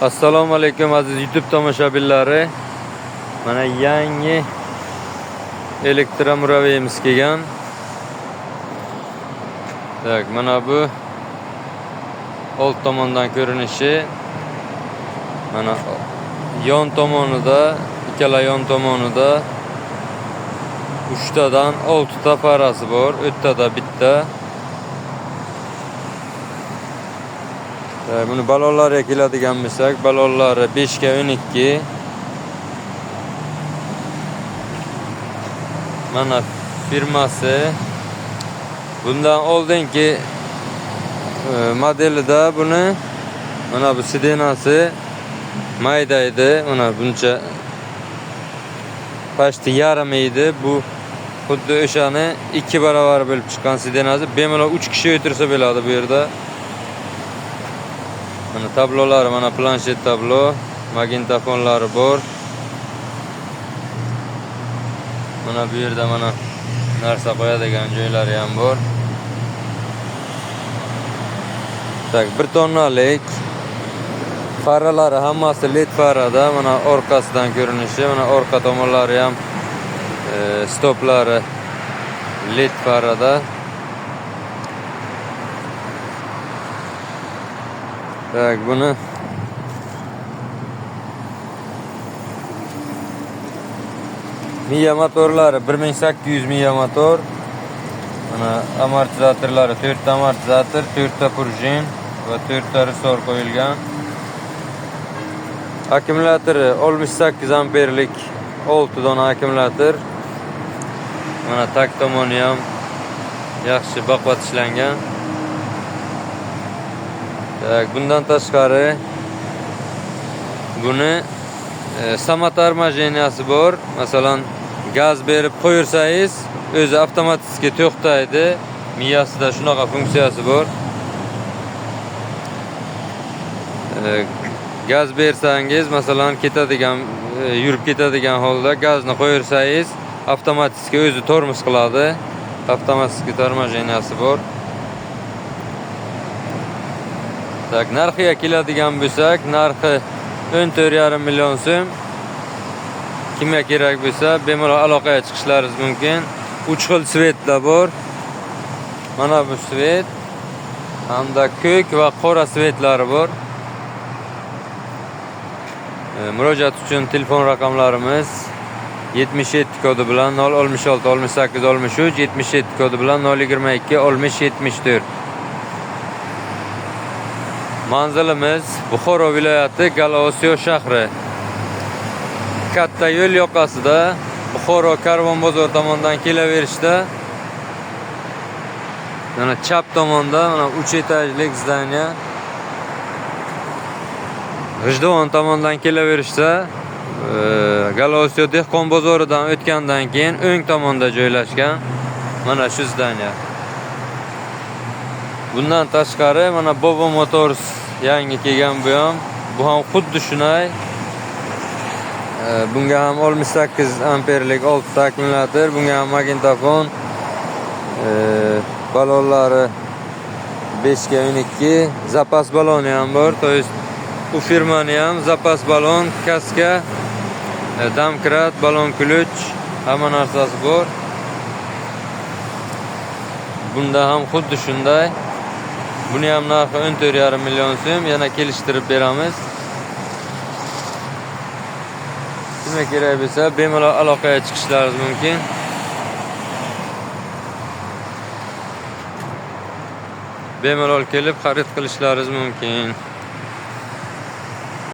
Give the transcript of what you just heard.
Assalomu alaykum aziz YouTube tomoshabinlari. Mana yangi elektromoraveyimiz kelgan. Tak, mana bu old tomondan ko'rinishi. Mana yon tomonida, ikkala yon tomonida 3 tadan 6 ta farasi bor, o'ttada bitta. Buni balonlarga keladigan bo'lsak, balonlari 5 ga 12. Mana firmasi. Bundan oldingi modelida buni mana bu sidenasi mayda edi. Mana buncha pashti yarim edi. Bu xuddi o'shani 2 barobar bo'lib chiqqan sidenasi. Bemalol 3 kishi o'tirsa bo'ladi bu yerda. Mana tablolari, mana planshet tablo, magnitofonlari bor. Mana bu yerda mana narsa qo'yadigan joylari ham bor. Tak, 1 tonnalik. Faralari hammasi LED farada. Mana orqasidan ko'rinishi, mana orqa tomonlari ham stoplari LED farada. Tak, buni miya motorlari 1800 miya motor. Mana amortizatorlari 4 ta amortizator, 4 ta prujin va 4 ta resor qo'yilgan. Akkumulyatori 68 amperlik 6 dona akkumulyator. Mana tak tomoni ham yaxshi baquvvat ishlangan. Tak, bundan tashqari buni samatar majeniyasi bor. Masalan, gaz berib qo'yirsangiz, o'zi avtomatik to'xtaydi. Miyasida shunaqa funksiyasi bor. Gaz bersangiz, masalan, yurib ketadigan holda gazni qo'yirsangiz, avtomatik o'zi tormoz qiladi. Avtomatik tormojeniyasi bor. Tak, narxiga keladigan bo'lsak, narxi 14,5 million so'm. Kimga kerak bo'lsa, bemalol aloqaga chiqishlaringiz mumkin. 3 xil svetlar bor. Mana bu svet, hamda ko'k va qora svetlari bor. Murojaat uchun telefon raqamlarimiz 77 kodi bilan 066 68 63, 77 kodi bilan 022 60 74. Manzilimiz Buxoro viloyati Galaosiyo shahri. Katta yo'l yoqasida, Buxoro Karvon bozor tomonidan kelaverishda, mana chap tomonda mana 3 etajlik zdaniya. G'ijduvon tomondan kelaverishda, Galaosiyo dehqon bozoridan o'tgandan keyin o'ng tomonda joylashgan mana shu zdaniya. Bundan tashqari mana Bobo Motors yangi kelgan bu ham. Bu ham xuddi shunday. Bunga ham 68 amperlik 6 ta akkumulyator, bunga ham magnitofon, balonlari 5 ga 12, zapas baloni ham bor. To есть bu firmani ham zapas balon, kaska, damkrat, balon ключ, hamma narsasi bor. Bunda ham xuddi shunday. Buni ham narxi 14,5 million so'm, yana kelishtirib beramiz. Kimga kerak bo'lsa, bemalol aloqaga chiqishlaringiz mumkin. Bemalol kelib xarid qilishlaringiz mumkin.